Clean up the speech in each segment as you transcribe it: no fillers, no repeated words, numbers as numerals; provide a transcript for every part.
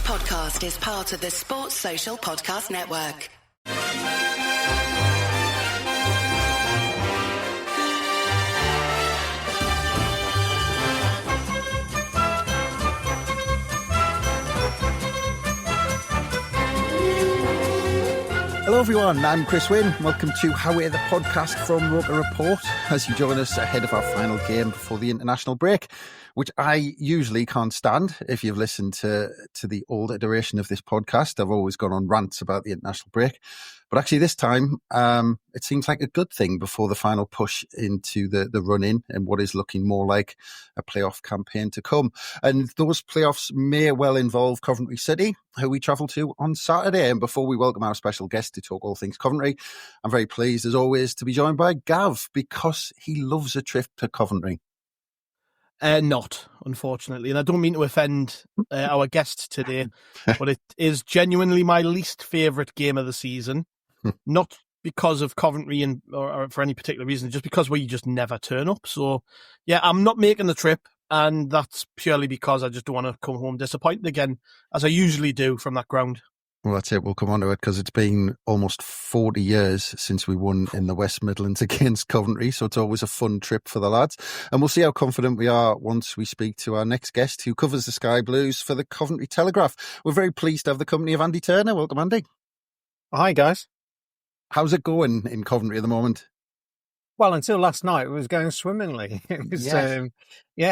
podcast is part of the Sports Social Podcast Network. Hello everyone, I'm Chris Wynn. Welcome to How We're the podcast from Roker Report as you join us ahead of our final game before the international break, which I usually can't stand. If you've listened to the old iteration of this podcast, I've always gone on rants about the international break. But actually this time, it seems like a good thing before the final push into the run-in and what is looking more like a playoff campaign to come. And those playoffs may well involve Coventry City, who we travel to on Saturday. And before we welcome our special guest to talk all things Coventry, I'm very pleased, as always, to be joined by Gav, because he loves a trip to Coventry. Not, unfortunately. And I don't mean to offend our guest today, but it is genuinely my least favourite game of the season. Not because of Coventry or for any particular reason, just because we just never turn up. So, yeah, I'm not making the trip, and that's purely because I just don't want to come home disappointed again, as I usually do from that ground. Well, that's it. We'll come on to it because it's been almost 40 years since we won in the West Midlands against Coventry. So it's always a fun trip for the lads. And we'll see how confident we are once we speak to our next guest, who covers the Sky Blues for the Coventry Telegraph. We're very pleased to have the company of Andy Turner. Welcome, Andy. Hi, guys. How's it going in Coventry at the moment? Well, until last night, it was going swimmingly. It was, I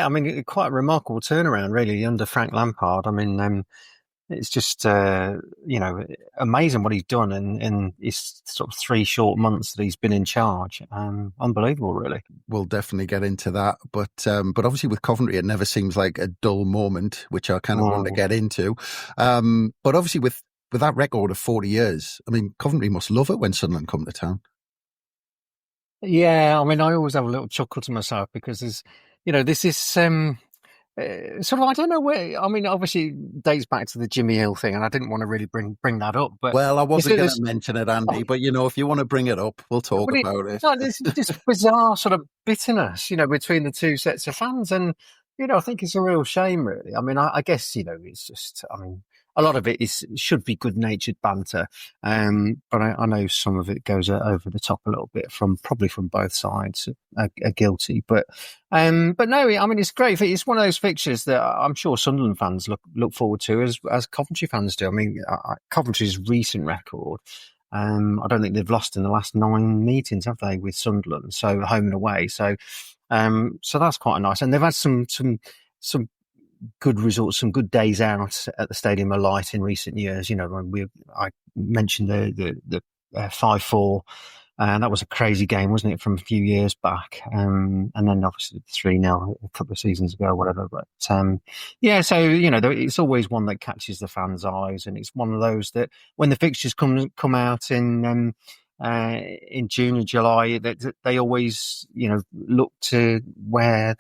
mean, quite a remarkable turnaround, really, under Frank Lampard. I mean, it's just, amazing what he's done in his sort of 3 short months that he's been in charge. Unbelievable, really. We'll definitely get into that. But obviously with Coventry, it never seems like a dull moment, which I kind of want to get into. But obviously with that record of 40 years, I mean, Coventry must love it when Sunderland come to town. Yeah, I mean, I always have a little chuckle to myself because there's, this is sort of, I don't know where, I mean, obviously it dates back to the Jimmy Hill thing, and I didn't want to really bring that up. But well, I wasn't going to mention it, Andy, but, if you want to bring it up, we'll talk about it. There's this bizarre sort of bitterness, between the two sets of fans. And, I think it's a real shame, really. I mean, I guess, it's just, I mean, a lot of it should be good-natured banter, but I know some of it goes over the top a little bit probably from both sides are guilty. But no, I mean, it's great. It's one of those fixtures that I'm sure Sunderland fans look forward to as Coventry fans do. I mean, Coventry's recent record, I don't think they've lost in the last 9 meetings, have they, with Sunderland? So home and away. So that's quite nice, and they've had some good results, some good days out at the Stadium of Light in recent years. I mentioned the 5-4, and that was a crazy game, wasn't it, from a few years back? And then obviously the 3-0 a couple of seasons ago, whatever. But so it's always one that catches the fans' eyes, and it's one of those that when the fixtures come out in June or July, that they always, look to where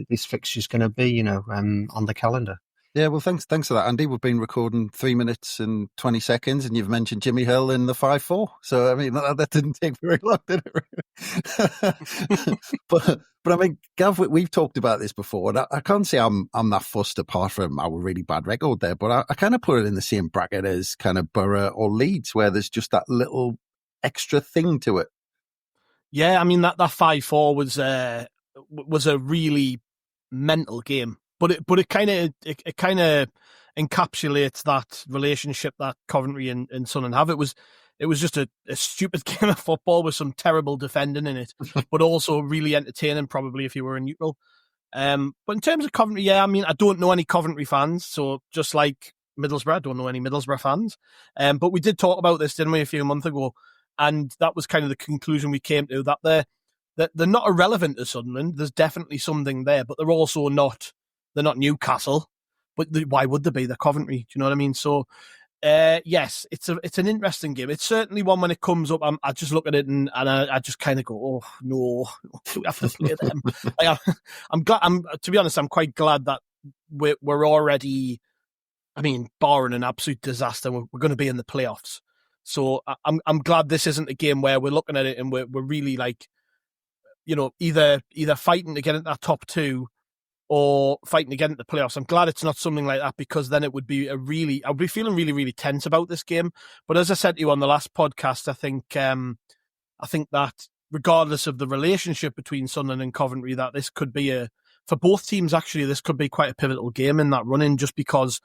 this fixture is going to be, on the calendar. Yeah, well, thanks for that, Andy. We've been recording 3 minutes and 20 seconds, and you've mentioned Jimmy Hill in the 5-4. So, I mean, that didn't take very long, did it? but I mean, Gav, we've talked about this before, and I can't say I'm that fussed apart from our really bad record there, but I kind of put it in the same bracket as kind of Borough or Leeds, where there's just that little extra thing to it. Yeah, I mean that 5-4 was a really mental game, but it kind of encapsulates that relationship that Coventry and Sunderland have. It was just a stupid game of football with some terrible defending in it, but also really entertaining, probably if you were a neutral. But in terms of Coventry, yeah, I mean, I don't know any Coventry fans, so just like Middlesbrough, I don't know any Middlesbrough fans. But we did talk about this, didn't we, a few months ago? And that was kind of the conclusion we came to, that they're not irrelevant to Sunderland. There's definitely something there, but they're also not. They're not Newcastle, but why would they be? They're Coventry. Do you know what I mean? So, yes, it's an interesting game. It's certainly one when it comes up. I just look at it and I just kind of go, oh no, we have to play them. I'm glad. To be honest, I'm quite glad that we're already. I mean, barring an absolute disaster, we're going to be in the playoffs. So I'm glad this isn't a game where we're looking at it and we're really like, either fighting to get into that top 2 or fighting again at the playoffs. I'm glad it's not something like that, because then it would be I'd be feeling really, really tense about this game. But as I said to you on the last podcast, I think that regardless of the relationship between Sunderland and Coventry, that this could be for both teams, actually, this could be quite a pivotal game in that run-in, just because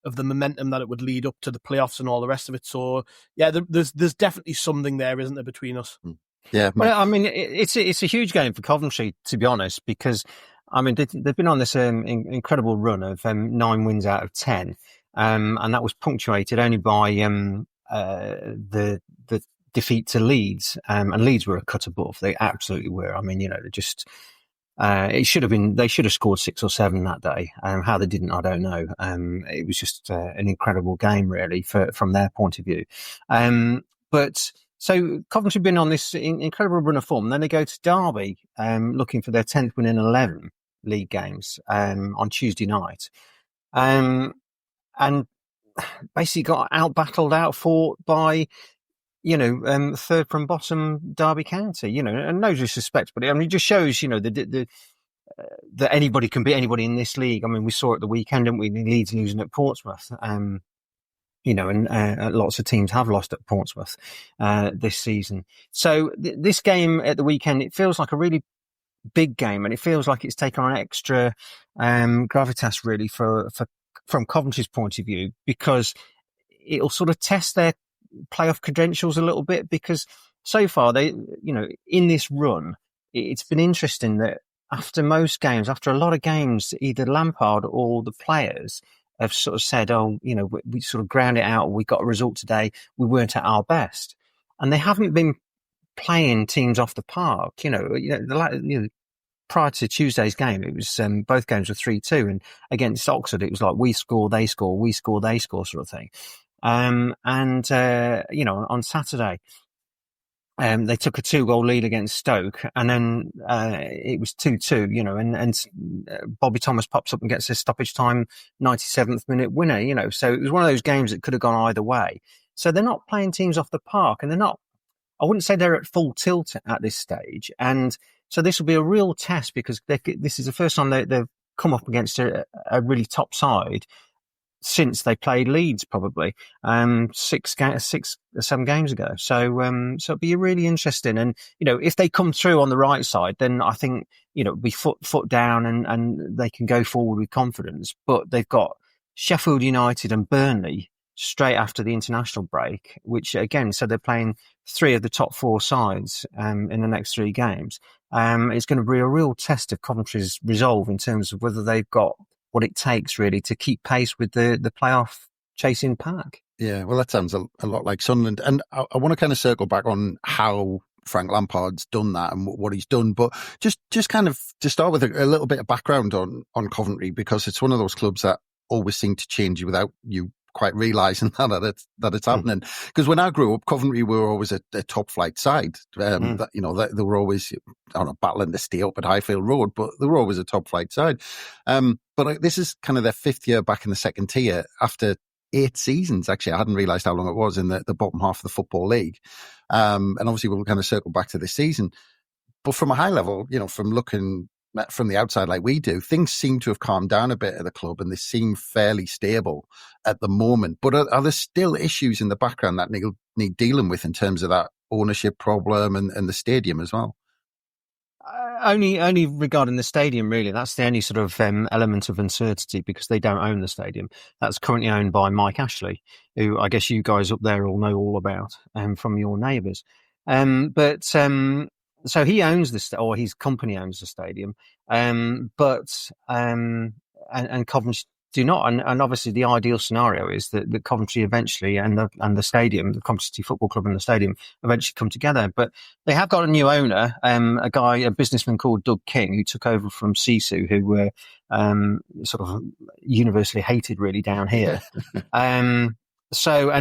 of the momentum that it would lead up to the playoffs and all the rest of it. So, yeah, there's definitely something there, isn't there, between us? Yeah. Well, I mean, it's a huge game for Coventry, to be honest, because, I mean, they've been on this incredible run of 9 wins out of 10, and that was punctuated only by the defeat to Leeds, and Leeds were a cut above. They absolutely were. I mean, they just they should have scored 6 or 7 that day. How they didn't, I don't know. It was just an incredible game, really, from their point of view. But so Coventry have been on this incredible run of form. And then they go to Derby, looking for their 10th win in 11 league games, on Tuesday night. And basically got out-battled, out-fought by, third from bottom Derby County, and no disrespect, but I mean, it just shows, that anybody can beat anybody in this league. I mean, we saw it the weekend, didn't we? Leeds losing at Portsmouth, and lots of teams have lost at Portsmouth, this season. So this game at the weekend, it feels like a really big game, and it feels like it's taken on extra, gravitas really from Coventry's point of view, because it'll sort of test their playoff credentials a little bit, because so far they, in this run, it's been interesting that after a lot of games, either Lampard or the players have sort of said, we sort of ground it out. We got a result today. We weren't at our best, and they haven't been playing teams off the park. Prior to Tuesday's game, it was both games were 3-2, and against Oxford, it was like we score, they score, we score, they score sort of thing. On Saturday, they took a 2-goal lead against Stoke, and then it was 2-2, and Bobby Thomas pops up and gets a stoppage time 97th minute winner, so it was one of those games that could have gone either way. So they're not playing teams off the park, and I wouldn't say they're at full tilt at this stage. And so this will be a real test, because this is the first time they've come up against a really top side since they played Leeds, probably 6 or 7 games ago. So it'll be really interesting. And if they come through on the right side, then I think it'll be foot down, and they can go forward with confidence. But they've got Sheffield United and Burnley straight after the international break, which again, so they're playing 3 of the top 4 sides in the next 3 games. It's going to be a real test of Coventry's resolve in terms of whether they've got what it takes really to keep pace with the playoff chasing pack. Yeah, well, that sounds a lot like Sunderland. And I want to kind of circle back on how Frank Lampard's done that and what he's done. But just kind of to start with a little bit of background on Coventry, because it's one of those clubs that always seem to change you without you quite realising that it's happening. Because when I grew up, Coventry were always a top flight side. They were always, battling to stay up at Highfield Road, but they were always a top flight side. But this is kind of their 5th year back in the second tier after 8 seasons. Actually, I hadn't realised how long it was in the bottom half of the Football League. And obviously we'll kind of circle back to this season. But from a high level, from looking from the outside like we do, things seem to have calmed down a bit at the club, and they seem fairly stable at the moment. But are there still issues in the background that need dealing with in terms of that ownership problem and the stadium as well? Only regarding the stadium, really. That's the only sort of element of uncertainty, because they don't own the stadium. That's currently owned by Mike Ashley, who I guess you guys up there all know all about from your neighbours. So he owns or his company owns the stadium, but Coventry do not. And obviously the ideal scenario is that Coventry eventually and the stadium, the Coventry City Football Club and the stadium eventually come together. But they have got a new owner, a businessman called Doug King, who took over from Sisu, who were sort of universally hated really down here. And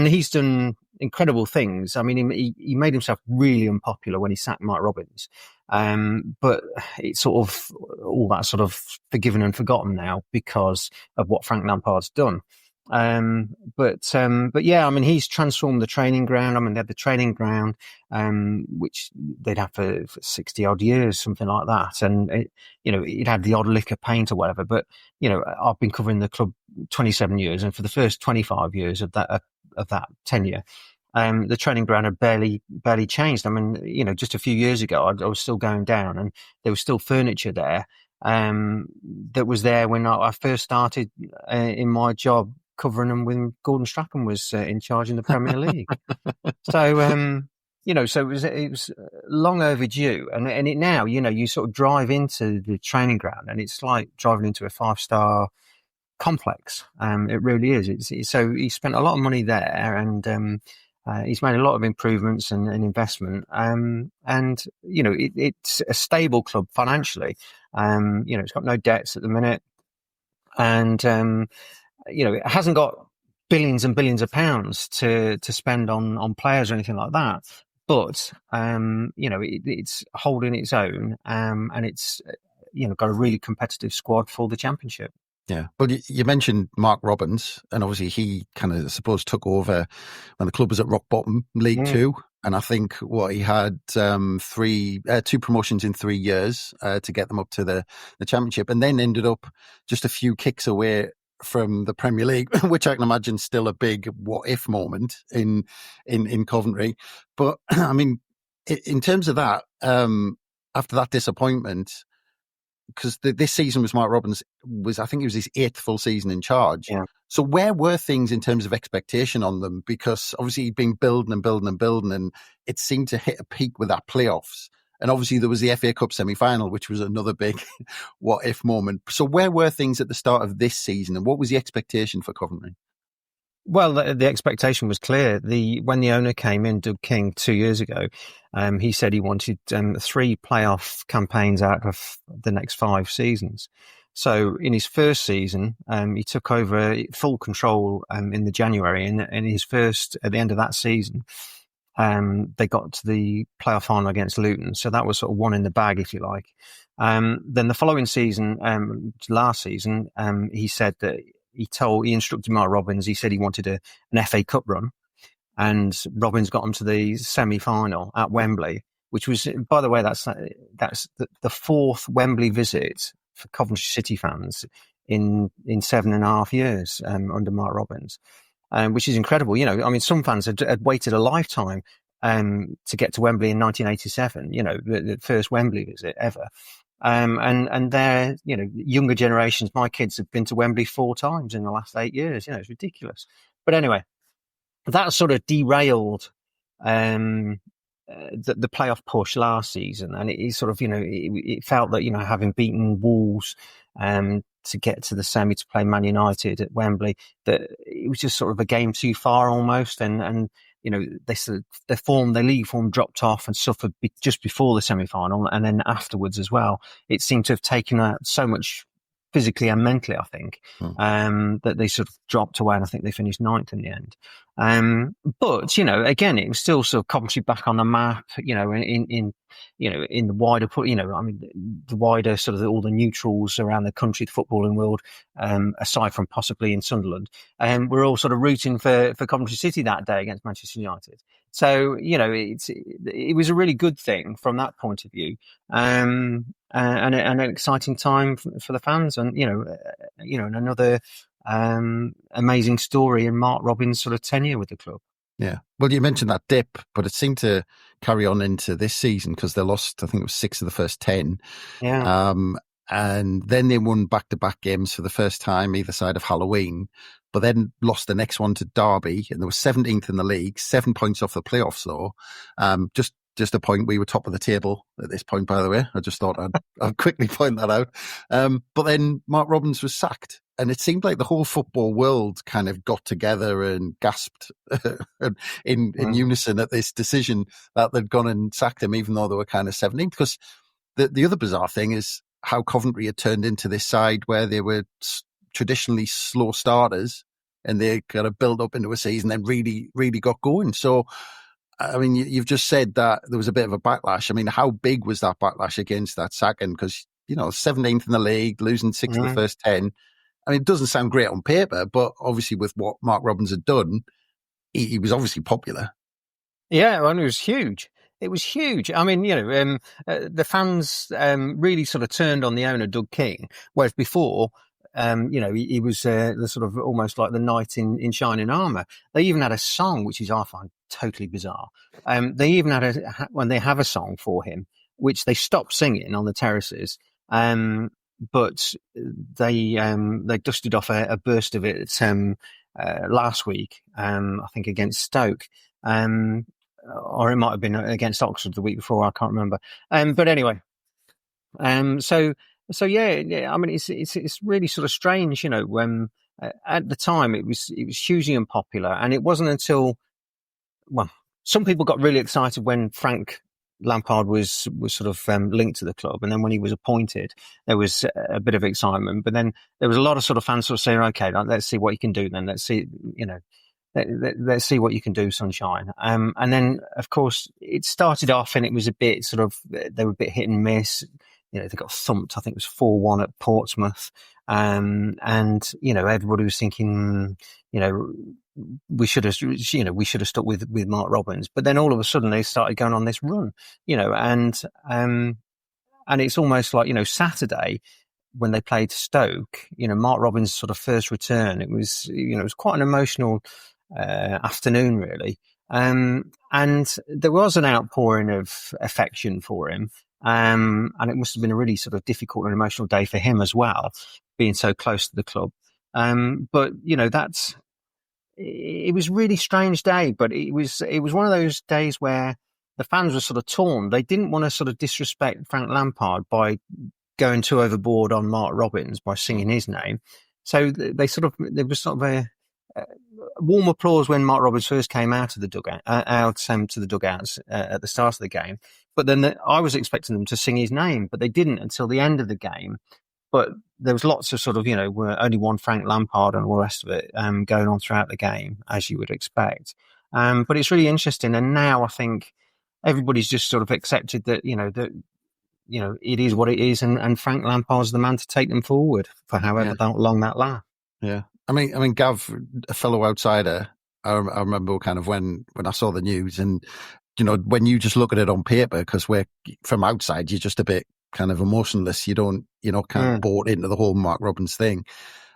he's done incredible things. I mean, he made himself really unpopular when he sacked Mike Robbins. But it's sort of all that sort of forgiven and forgotten now because of what Frank Lampard's done. But yeah, I mean, he's transformed the training ground. I mean, they had the training ground, which they'd have for 60 odd years, something like that. And it had the odd lick of paint or whatever. But, I've been covering the club 27 years, and for the first 25 years of that tenure, the training ground had barely changed. I mean, just a few years ago, I was still going down, and there was still furniture there, that was there when I first started in my job, covering them when Gordon Strachan was in charge in the Premier League. So, so it was long overdue. And it now, you sort of drive into the training ground and it's like driving into a 5-star complex. It really is. So he spent a lot of money there, and he's made a lot of improvements and investment. It's a stable club financially. It's got no debts at the minute. And, it hasn't got billions and billions of pounds to spend on players or anything like that. But, it's holding its own, and it's, got a really competitive squad for the Championship. Yeah. Well, you mentioned Mark Robins, and obviously he kind of, I suppose, took over when the club was at rock bottom, League Two. And I think he had 2 promotions in 3 years to get them up to the Championship, and then ended up just a few kicks away from the Premier League, which I can imagine still a big what if moment in Coventry. But I mean, in terms of that, after that disappointment, because this season was Mark Robins I think it was his 8th full season in charge. Yeah. So where were things in terms of expectation on them? Because obviously he'd been building, and it seemed to hit a peak with that playoffs. And obviously there was the FA Cup semi-final, which was another big what-if moment. So where were things at the start of this season, and what was the expectation for Coventry? Well, the expectation was clear. When the owner came in, Doug King, 2 years ago, he said he wanted 3 playoff campaigns out of the next 5 seasons. So in his first season, he took over full control in the January, and at the end of that season, they got to the playoff final against Luton. So that was sort of one in the bag, if you like. Then the following season, last season, he said that he instructed Mark Robins. He said he wanted an FA Cup run, and Robins got him to the semi-final at Wembley, which was, by the way, that's the 4th Wembley visit for Coventry City fans in 7.5 years under Mark Robins. Which is incredible. I mean, some fans had waited a lifetime to get to Wembley in 1987, the first Wembley visit ever. And their, younger generations, my kids have been to Wembley 4 times in the last 8 years. It's ridiculous. But anyway, that sort of derailed the playoff push last season. And it sort of, it felt that, having beaten Wolves, to get to the semi to play Man United at Wembley, that it was just sort of a game too far almost. And their league form dropped off and suffered just before the semi-final, and then afterwards as well. It seemed to have taken out so much physically and mentally, I think, that they sort of dropped away, and I think they finished 9th in the end. But, again, it was still sort of Coventry back on the map, in the wider, the wider sort of all the neutrals around the country, the footballing world, aside from possibly in Sunderland. We're all sort of rooting for Coventry City that day against Manchester United. So, it was a really good thing from that point of view. And an exciting time for the fans, and, and another amazing story in Mark Robins' sort of tenure with the club. Yeah. Well, you mentioned that dip, but it seemed to carry on into this season because they lost, I think it was 6 of the first 10. Yeah. And then they won back-to-back games for the first time either side of Halloween, but then lost the next one to Derby, and they were 17th in the league, 7 points off the playoffs though. Just a point, we were top of the table at this point, by the way. I just thought I'd quickly point that out. But then Mark Robins was sacked, and it seemed like the whole football world kind of got together and gasped in unison at this decision that they'd gone and sacked him, even though they were kind of 17th. Because the other bizarre thing is how Coventry had turned into this side where they were traditionally slow starters, and they kind of built up into a season and really, really got going. So, I mean, you've just said that there was a bit of a backlash. I mean, how big was that backlash against that sacking? Because, 17th in the league, losing 6 of the first 10, I mean, it doesn't sound great on paper, but obviously with what Mark Robins had done, he was obviously popular. Yeah, well, it was huge. It was huge. I mean, the fans really sort of turned on the owner, Doug King, whereas before, he was the sort of almost like the knight in shining armour. They even had a song, which I find totally bizarre. They even had when they have a song for him, which they stopped singing on the terraces. But they dusted off a burst of it last week, I think against Stoke, or it might have been against Oxford the week before. I can't remember. But anyway, so yeah. I mean, it's really sort of strange, when at the time it was hugely unpopular, and it wasn't until, well, some people got really excited when Frank Lampard was sort of linked to the club, and then when he was appointed, there was a bit of excitement. But then there was a lot of sort of fans sort of saying, "Okay, let's see what you can do. Then let's see, let's see what you can do, Sunshine." And then, of course, it started off, and it was a bit sort of they were a bit hit and miss. They got thumped. I think it was 4-1 at Portsmouth, and everybody was thinking, we should have stuck with Mark Robins. But then all of a sudden they started going on this run, and it's almost like, Saturday when they played Stoke, Mark Robins' sort of first return, it was quite an emotional afternoon, really. And there was an outpouring of affection for him. And it must have been a really sort of difficult and emotional day for him as well, being so close to the club. But it was a really strange day, but it was one of those days where the fans were sort of torn. They didn't want to sort of disrespect Frank Lampard by going too overboard on Mark Robins by singing his name. So there was sort of a warm applause when Mark Robins first came out of the dugout, to the dugouts at the start of the game. But then I was expecting them to sing his name, but they didn't until the end of the game. But there was lots of sort of, only one Frank Lampard and all the rest of it going on throughout the game, as you would expect. But it's really interesting. And now I think everybody's just sort of accepted that, it is what it is. And Frank Lampard's the man to take them forward for however long that lasts. Yeah. I mean, Gav, a fellow outsider, I remember kind of when I saw the news and, when you just look at it on paper, because we're from outside, you're just a bit kind of emotionless. You don't, kind of bought into the whole Mark Robins thing.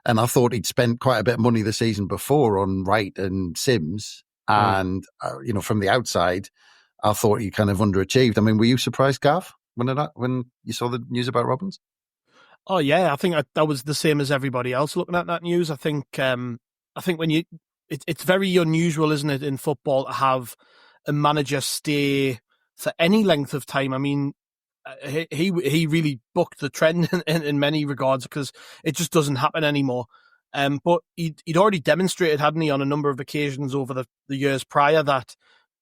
And I thought he'd spent quite a bit of money the season before on Wright and Sims. And, from the outside, I thought he kind of underachieved. I mean, were you surprised, Gav, when you saw the news about Robins? Oh yeah, I think that was the same as everybody else looking at that news. I think when it's very unusual, isn't it, in football to have a manager stay for any length of time. I mean, he really bucked the trend in many regards because it just doesn't happen anymore. But he'd already demonstrated, hadn't he, on a number of occasions over the years prior that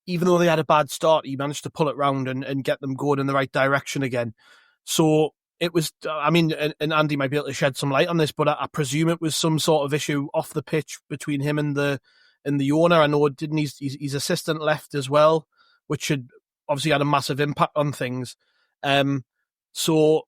even though they had a bad start, he managed to pull it round and get them going in the right direction again. So it was, I mean, and Andy might be able to shed some light on this, but I presume it was some sort of issue off the pitch between him and the owner. I know his assistant left as well, which had obviously had a massive impact on things. So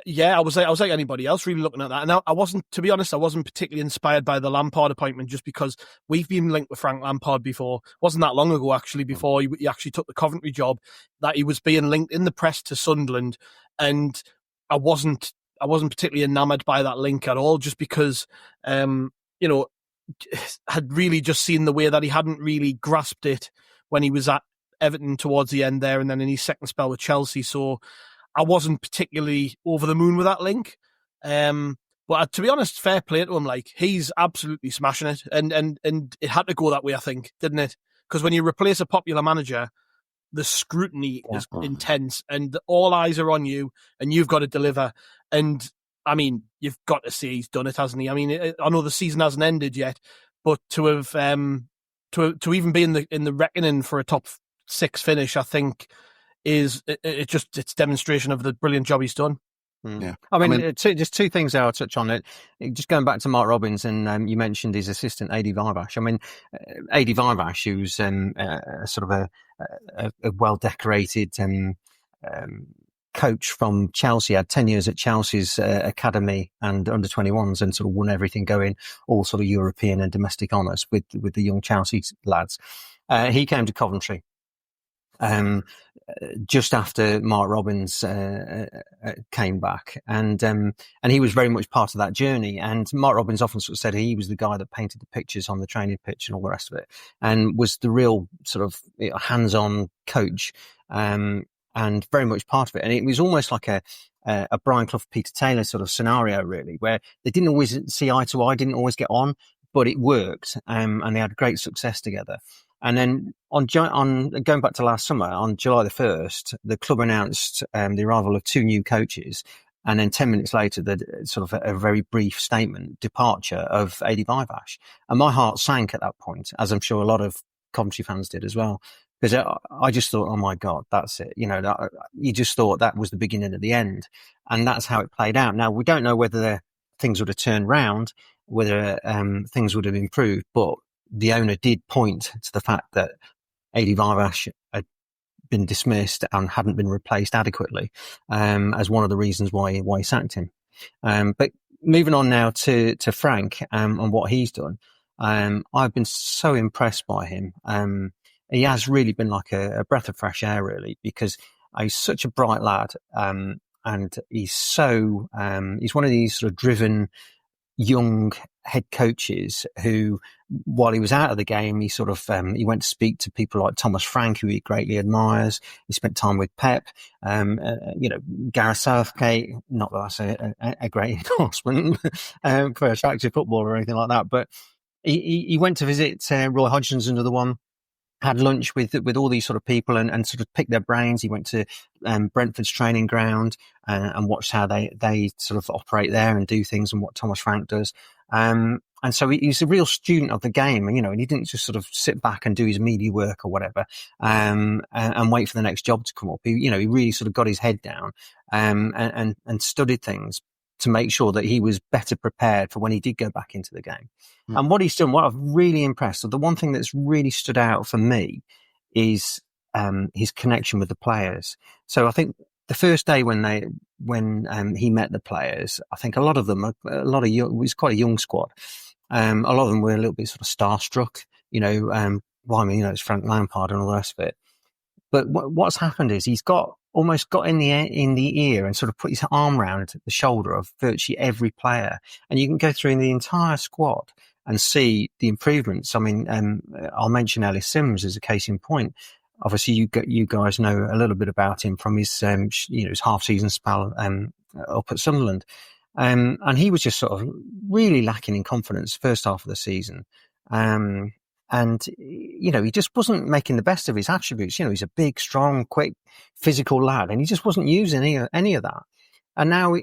yeah, I was like anybody else really looking at that. And I wasn't, to be honest, I wasn't particularly inspired by the Lampard appointment just because we've been linked with Frank Lampard before. It wasn't that long ago, actually, before he actually took the Coventry job, that he was being linked in the press to Sunderland. And I wasn't particularly enamoured by that link at all, just because, had really just seen the way that he hadn't really grasped it when he was at Everton towards the end there, and then in his second spell with Chelsea. So I wasn't particularly over the moon with that link. But to be honest, fair play to him. Like, he's absolutely smashing it, and it had to go that way, I think, didn't it? Because when you replace a popular manager, the scrutiny is intense, and all eyes are on you, and you've got to deliver. And I mean, you've got to say he's done it, hasn't he? I mean, I know the season hasn't ended yet, but to have to even be in the reckoning for a top 6 finish, I think it's demonstration of the brilliant job he's done. Yeah, I mean, just two things I'll touch on it. Just going back to Mark Robins, and you mentioned his assistant, Adi Varvash. I mean, Adi Varvash, who's sort of a well-decorated coach from Chelsea, had 10 years at Chelsea's academy and under 21s, and sort of won everything, going all sort of European and domestic honours with the young Chelsea lads. He came to Coventry just after Mark Robins came back, and he was very much part of that journey. And Mark Robins often sort of said he was the guy that painted the pictures on the training pitch and all the rest of it, and was the real sort of hands-on coach, and very much part of it. And it was almost like a Brian Clough, Peter Taylor sort of scenario, really, where they didn't always see eye to eye, didn't always get on, but it worked, and they had great success together. And then on going back to last summer, on July the 1st, the club announced the arrival of 2 new coaches. And then 10 minutes later, the sort of a very brief statement, departure of Adi Vivash. And my heart sank at that point, as I'm sure a lot of Coventry fans did as well. Because I just thought, oh my God, that's it. You just thought that was the beginning of the end. And that's how it played out. Now, we don't know whether things would have turned round, whether things would have improved, but the owner did point to the fact that Adi Vivash had been dismissed and hadn't been replaced adequately, as one of the reasons why he sacked him. But moving on now to Frank, and what he's done. I've been so impressed by him. He has really been like a breath of fresh air, really, because he's such a bright lad. And he's he's one of these sort of driven young head coaches who, while he was out of the game, he sort of he went to speak to people like Thomas Frank, who he greatly admires. He spent time with Pep, Gareth Southgate. Not that that's a great endorsement for a attractive footballer or anything like that, but he went to visit Roy Hodgson's another one. Had lunch with all these sort of people and sort of picked their brains. He went to Brentford's training ground and watched how they sort of operate there and do things, and what Thomas Frank does. And so he's a real student of the game, and he didn't just sort of sit back and do his media work or whatever, and wait for the next job to come up. He really sort of got his head down, and studied things to make sure that he was better prepared for when he did go back into the game. Mm. And what he's done, what I've really impressed, the one thing that's really stood out for me is his connection with the players. So I think the first day when he met the players, I think it was quite a young squad. A lot of them were a little bit sort of starstruck, it's Frank Lampard and all the rest of it. But what's happened is he's almost got in the ear and sort of put his arm around the shoulder of virtually every player. And you can go through the entire squad and see the improvements. I mean, I'll mention Ellis Sims as a case in point. Obviously, you guys know a little bit about him from his half-season spell up at Sunderland. And he was just sort of really lacking in confidence first half of the season. And, he just wasn't making the best of his attributes. He's a big, strong, quick, physical lad, and he just wasn't using any of that. And now,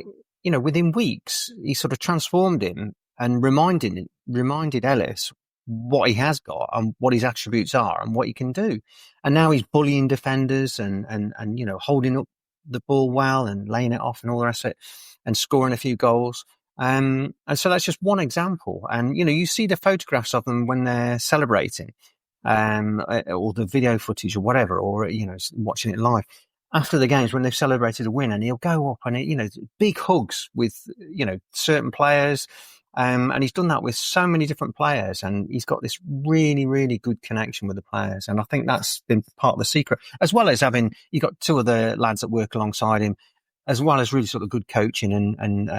within weeks, he sort of transformed him and reminded Ellis what he has got and what his attributes are and what he can do. And now he's bullying defenders and holding up the ball well and laying it off and all the rest of it, and scoring a few goals. And so that's just one example. And, you see the photographs of them when they're celebrating, or the video footage or whatever, or, watching it live after the games when they've celebrated a win, and he'll go up and, big hugs with, certain players. And he's done that with so many different players, and he's got this really, really good connection with the players. And I think that's been part of the secret, as well as you've got 2 other lads that work alongside him, as well as really sort of good coaching and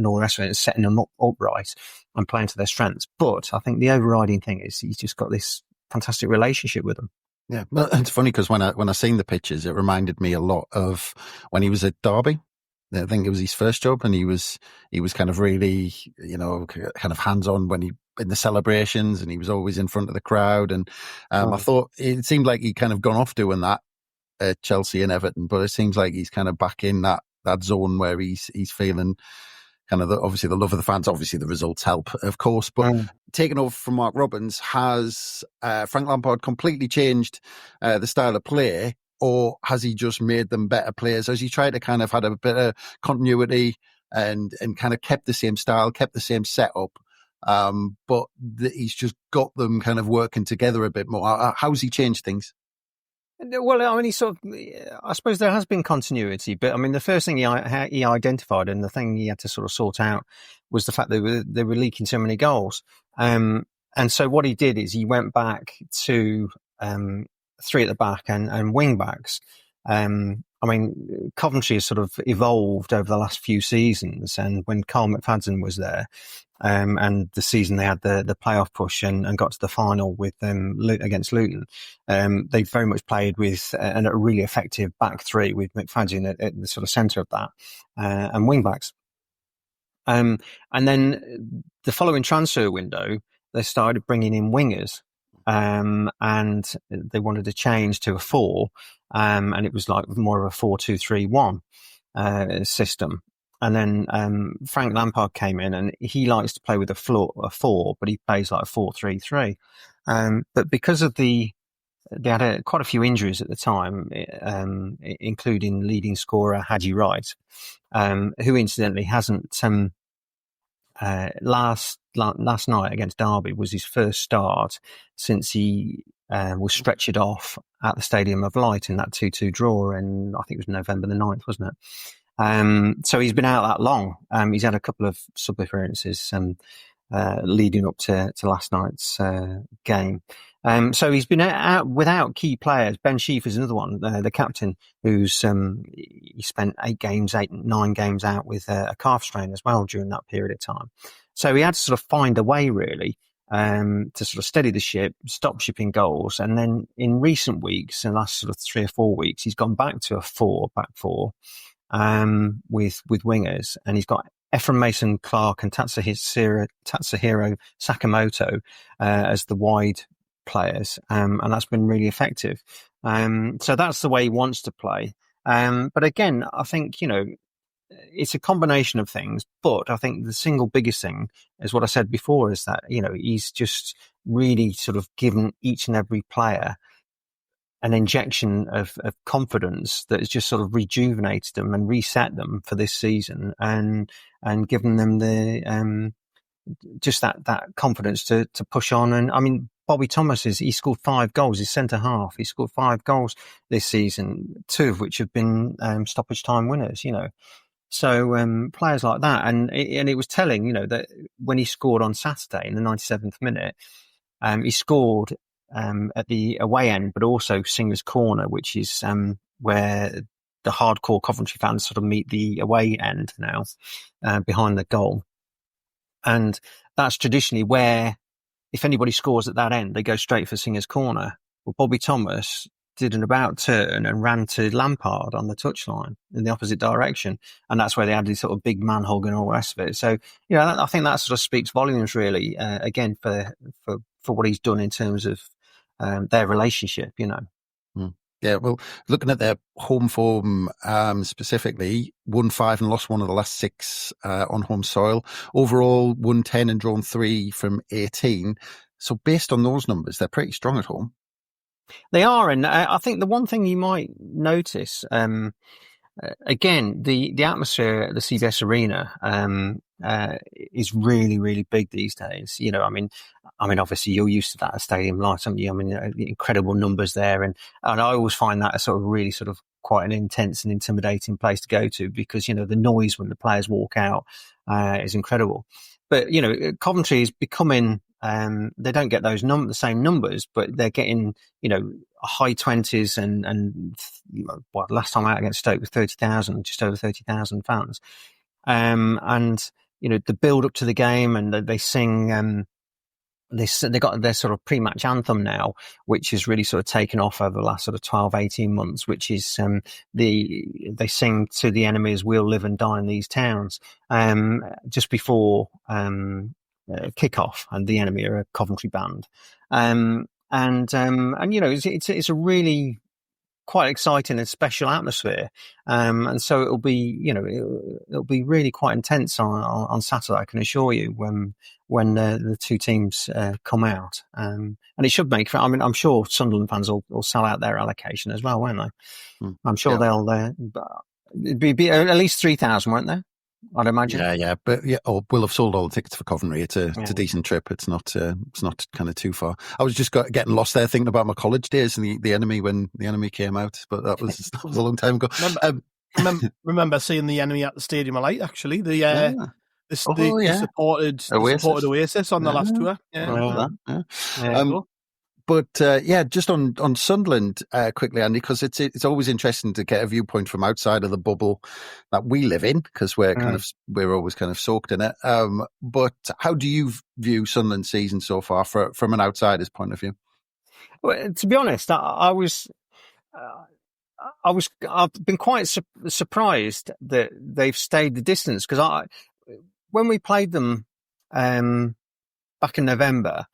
all the rest of it, setting them up upright and playing to their strengths. But I think the overriding thing is he's just got this fantastic relationship with them. Yeah, well, it's funny because when I seen the pictures, it reminded me a lot of when he was at Derby. I think it was his first job, and he was kind of really, kind of hands on in the celebrations, and he was always in front of the crowd. And I thought it seemed like he'd kind of gone off doing that at Chelsea and Everton, but it seems like he's kind of back in that zone where he's feeling kind of obviously the love of the fans. Obviously the results help, of course, but taking over from Mark Robins, has Frank Lampard completely changed the style of play, or has he just made them better players? Has he tried to kind of had a bit of continuity and kind of kept the same style, kept the same setup, but he's just got them kind of working together a bit more? How's he changed things? Well, I mean, I suppose there has been continuity, but I mean, the first thing he identified and the thing he had to sort of sort out was the fact that they were leaking so many goals. And so what he did is he went back to three at the back and wing backs. I mean, Coventry has sort of evolved over the last few seasons, and when Carl McFadden was there, and the season they had the playoff push and got to the final with against Luton, they very much played with a really effective back three with McFadden at the sort of centre of that, and wing backs. And then the following transfer window, they started bringing in wingers, and they wanted to change to a 4, and it was like more of a 4-2-3-1 system. And then Frank Lampard came in, and he likes to play with a 4, but he plays like a 4-3-3. But because of they had quite a few injuries at the time, including leading scorer Haji Wright, who incidentally hasn't. Last night against Derby was his first start since he was stretchered off at the Stadium of Light in that 2-2 draw, and I think it was November the 9th, wasn't it? So he's been out that long. He's had a couple of sub appearances leading up to last night's game. So he's been out without key players. Ben Sheaf is another one, the captain, who's he spent 9 games out with a calf strain as well during that period of time. So he had to sort of find a way really to sort of steady the ship, stop shipping goals, and then in recent weeks, in the last sort of 3 or 4 weeks, he's gone back to a back four with wingers, and he's got Ephraim Mason-Clark and Tatsuhiro Sakamoto as the wide players, and that's been really effective. So that's the way he wants to play. But again, I think, it's a combination of things, but I think the single biggest thing is what I said before, is that, he's just really sort of given each and every player an injection of confidence that has just sort of rejuvenated them and reset them for this season, and given them the just that confidence to push on. And I mean, Bobby Thomas he scored 5 goals. He's centre half. He scored 5 goals this season, 2 of which have been stoppage time winners. So players like that, and it was telling, that when he scored on Saturday in the 97th minute, he scored at the away end, but also Singer's Corner, which is where the hardcore Coventry fans sort of meet the away end now, behind the goal. And that's traditionally where, if anybody scores at that end, they go straight for Singer's Corner. Well, Bobby Thomas did an about turn and ran to Lampard on the touchline in the opposite direction. And that's where they had this sort of big man hug and all the rest of it. So, I think that sort of speaks volumes really, again, for what he's done in terms of their relationship, Yeah, well, looking at their home form specifically, won 5 and lost 1 of the last 6 on home soil. Overall, won 10 and drawn 3 from 18. So based on those numbers, they're pretty strong at home. They are, and I think the one thing you might notice, again, the atmosphere at the CBS Arena is really, really big these days. I mean, obviously you're used to that at Stadium Light, aren't you? I mean, incredible numbers there, and I always find that a sort of really sort of quite an intense and intimidating place to go to, because the noise when the players walk out is incredible. But Coventry is becoming. They don't get the same numbers, but they're getting, high 20s and last time out against Stoke was 30,000, just over 30,000 fans. And, the build up to the game, and they sing, they got their sort of pre-match anthem now, which has really sort of taken off over the last sort of 12, 18 months, which is, they sing to the enemies, we'll live and die in these towns, just before, kickoff, and the enemy are a Coventry band, and it's a really quite exciting and special atmosphere, and so it'll be it'll be really quite intense on Saturday, I can assure you, when the two teams come out, and it should make. I mean, I'm sure Sunderland fans will sell out their allocation as well, won't they? I'm sure they'll be at least 3,000, won't they? I'd imagine. Yeah. But we'll have sold all the tickets for Coventry. It's a decent trip. It's not kind of too far. I was just getting lost there thinking about my college days and the enemy when the enemy came out, but that was a long time ago. Remember seeing the enemy at the Stadium of Light, actually. They supported Oasis on the last tour. But just on Sunderland quickly, Andy, because it's always interesting to get a viewpoint from outside of the bubble that we live in, because we're always kind of soaked in it. But how do you view Sunderland's season so far from an outsider's point of view? Well, to be honest, I've been quite surprised that they've stayed the distance, because when we played them back in November.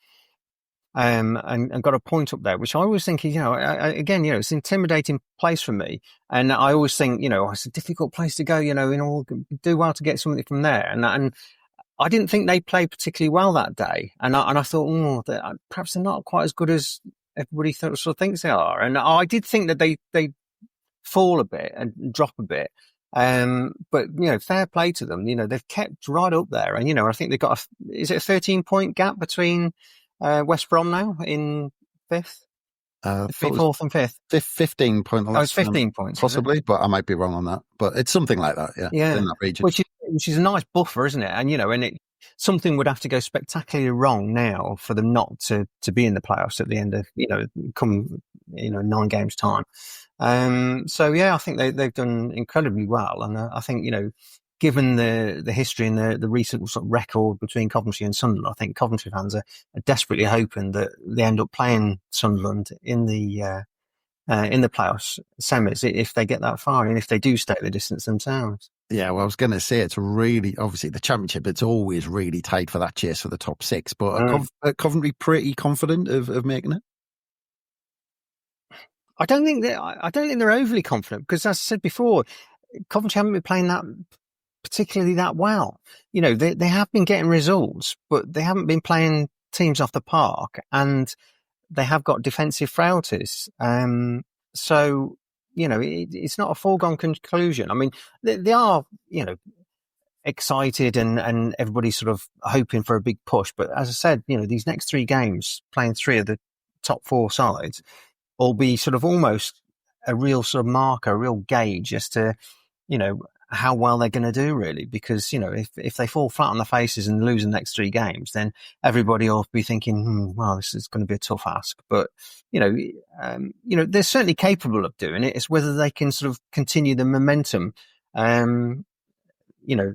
And got a point up there, which I always think, it's an intimidating place for me. And I always think, it's a difficult place to go, do well to get something from there. And I didn't think they played particularly well that day. And I thought, perhaps they're not quite as good as everybody sort of thinks they are. And I did think that they fall a bit and drop a bit. But fair play to them. They've kept right up there. And, I think they've got is it a 13-point gap between West Brom now in fifth? Fourth and fifth. 15 points. Oh, it's 15 points. Possibly, but I might be wrong on that. But it's something like that, yeah. In that region. Which is a nice buffer, isn't it? And, something would have to go spectacularly wrong now for them not to be in the playoffs at the end of, 9 games time. I think they've done incredibly well. And I think, given the history and the recent sort of record between Coventry and Sunderland, I think Coventry fans are desperately hoping that they end up playing Sunderland in the playoffs semis if they get that far, and if they do stay the distance themselves. Yeah, well, I was going to say, it's really, obviously the Championship, it's always really tight for that chase for the top 6, but are Coventry pretty confident of making it? I don't think they're overly confident, because, as I said before, Coventry haven't been playing that particularly that well. They have been getting results, but they haven't been playing teams off the park, and they have got defensive frailties. It's not a foregone conclusion. I mean, they are, excited and everybody's sort of hoping for a big push. But as I said, these next 3 games, playing 3 of the top 4 sides, will be sort of almost a real sort of marker, a real gauge as to, how well they're going to do, really, because, if they fall flat on their faces and lose the next 3 games, then everybody will be thinking, well, this is going to be a tough ask. But, they're certainly capable of doing it. It's whether they can sort of continue the momentum,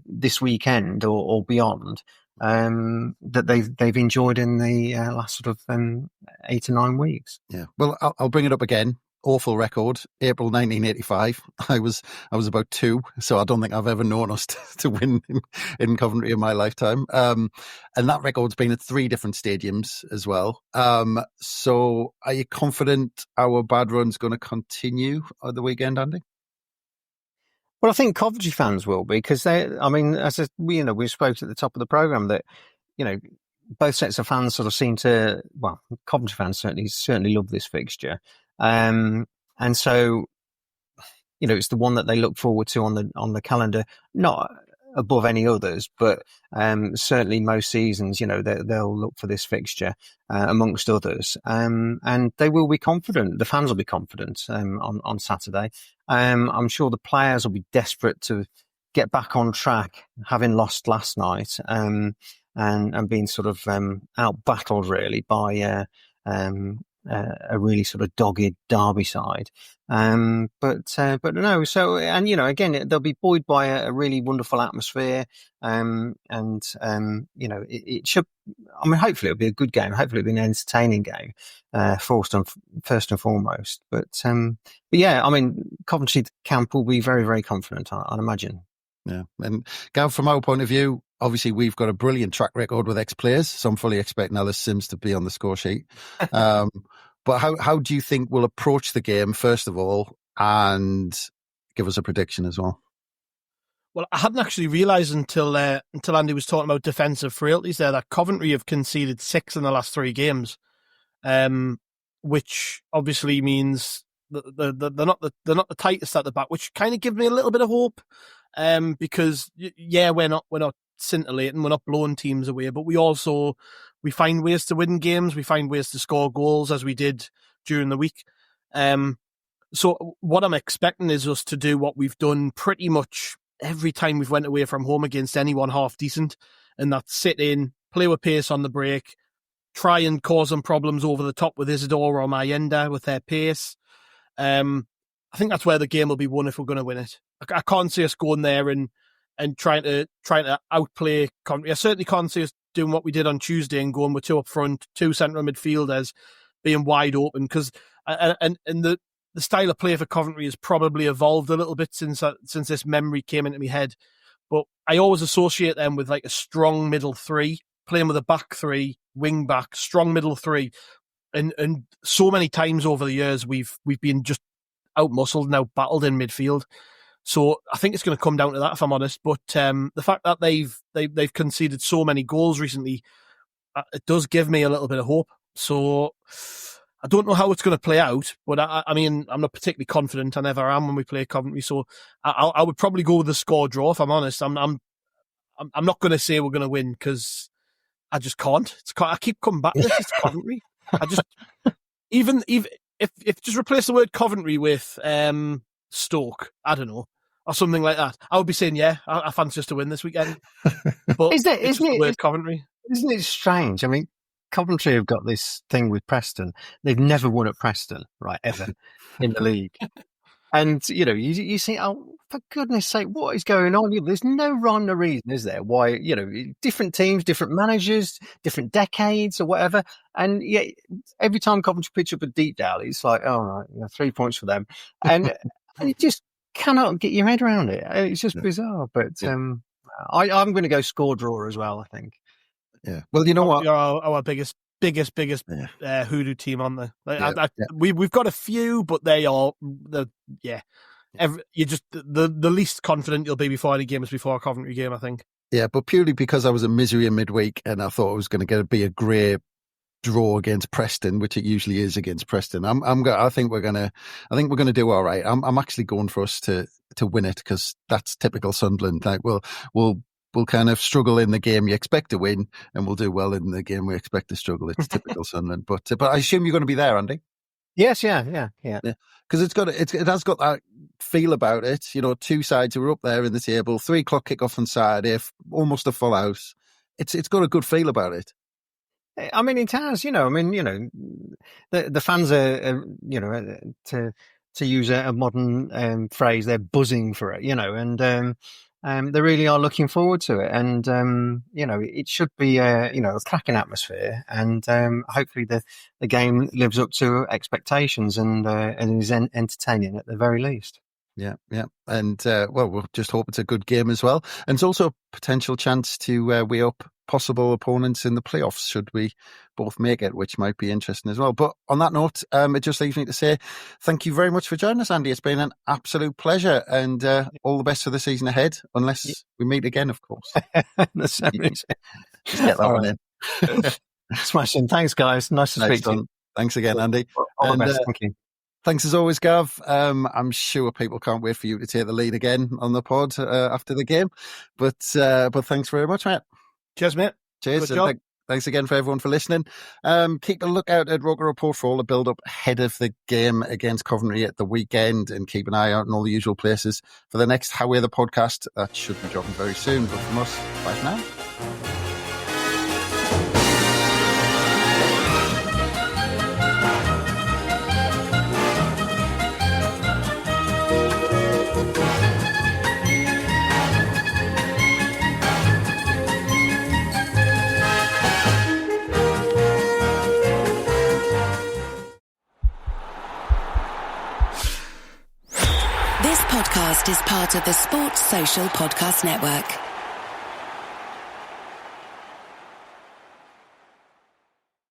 this weekend or beyond, that they've enjoyed in the last sort of 8 to 9 weeks. Yeah. Well, I'll bring it up again. Awful record. April 1985. I was about 2, so I don't think I've ever known us to win in Coventry in my lifetime. And that record's been at 3 different stadiums as well. So are you confident our bad run's going to continue at the weekend, Andy? Well, I think Coventry fans will be, because we spoke at the top of the programme that, both sets of fans sort of seem to, well, Coventry fans certainly love this fixture. And so, it's the one that they look forward to on the calendar, not above any others, but certainly most seasons, they'll look for this fixture amongst others. And they will be confident. The fans will be confident on Saturday. I'm sure the players will be desperate to get back on track, having lost last night, and being sort of out-battled really by a really sort of dogged Derby side. But no, so, and, again, they'll be buoyed by a really wonderful atmosphere. It should, hopefully it'll be a good game. Hopefully it'll be an entertaining game, first and foremost. But yeah, Coventry camp will be very, very confident, I'd imagine. Yeah. And Gav, from our point of view, obviously we've got a brilliant track record with ex-players, so I'm fully expecting Alice Sims to be on the score sheet. But how do you think we'll approach the game, first of all, and give us a prediction as well? Well, I hadn't actually realised until Andy was talking about defensive frailties there that Coventry have conceded 6 in the last 3 games, which obviously means they're not the tightest at the back, which kind of gives me a little bit of hope. because we're not scintillating, we're not blowing teams away, but we find ways to win games, we find ways to score goals as we did during the week. So what I'm expecting is us to do what we've done pretty much every time we've went away from home against anyone half decent, and that's sit in, play with pace on the break, try and cause them problems over the top with Isidore or Mayenda with their pace. I think that's where the game will be won if we're going to win it. I can't see us going there and trying to outplay Coventry. I certainly can't see us doing what we did on Tuesday and going with two up front, two central midfielders being wide open, because the style of play for Coventry has probably evolved a little bit since this memory came into my head. But I always associate them with like a strong middle three, playing with a back three, wing back, strong middle three. And so many times over the years, we've been just out-muscled and out-battled in midfield. So I think it's going to come down to that, if I'm honest. But the fact that they've conceded so many goals recently, it does give me a little bit of hope. So I don't know how it's going to play out, but I mean, I'm not particularly confident. I never am when we play Coventry. So I would probably go with the score draw, if I'm honest. I'm not going to say we're going to win, because I just can't. I keep coming back to this. It's Coventry. I just even if just replace the word Coventry with Stoke, I don't know, or something like that, I would be saying, I fancy us to win this weekend. But isn't it the word Coventry? Isn't it strange? I mean, Coventry have got this thing with Preston. They've never won at Preston, right, ever in the league. And, you see, oh, for goodness sake, what is going on? There's no rhyme or reason, is there? Why, different teams, different managers, different decades or whatever. And yet, every time Coventry pitch up a Deepdale, it's like, all right, 3 points for them. And you just cannot get your head around it. It's just bizarre. But I'm going to go score draw as well, I think. Yeah. Well, you know what? You're our biggest hoodoo team on there. We've got a few, but they are you're just the least confident you'll be before any game is before a Coventry game, I think. Yeah, but purely because I was in misery in midweek and I thought it was going to be a grey draw against Preston, which it usually is against Preston. I think we're gonna do all right. I'm actually going for us to win it, because that's typical Sunderland. Like we'll kind of struggle in the game you expect to win, and we'll do well in the game we expect to struggle. It's typical Sunderland. But I assume you're going to be there, Andy. Yes, yeah. Because it has got that feel about it. Two sides who are up there in the table, 3 o'clock kickoff on Saturday, almost a full house. It's got a good feel about it. I mean, it has. The fans are to use a modern phrase, they're buzzing for it. And they really are looking forward to it. And, it should be, a cracking atmosphere. And hopefully the game lives up to expectations and is entertaining at the very least. Yeah. And, we'll just hope it's a good game as well. And it's also a potential chance to weigh up possible opponents in the playoffs, should we both make it, which might be interesting as well. But on that note, it just leaves me to say thank you very much for joining us, Andy. It's been an absolute pleasure, and all the best for the season ahead, unless we meet again, of course. Just get that one in. Smashing. Thanks, guys. Nice to speak to you. Thanks again, Andy. All the best. Thank you. Thanks as always, Gav. I'm sure people can't wait for you to take the lead again on the pod after the game. But thanks very much, mate. Cheers, mate. Cheers. And thanks again for everyone for listening. Keep a look out at Roker Report for all the build-up ahead of the game against Coventry at the weekend, and keep an eye out in all the usual places for the next How We're the podcast. That should be dropping very soon. But from us, bye for now. This podcast is part of the Sports Social Podcast Network.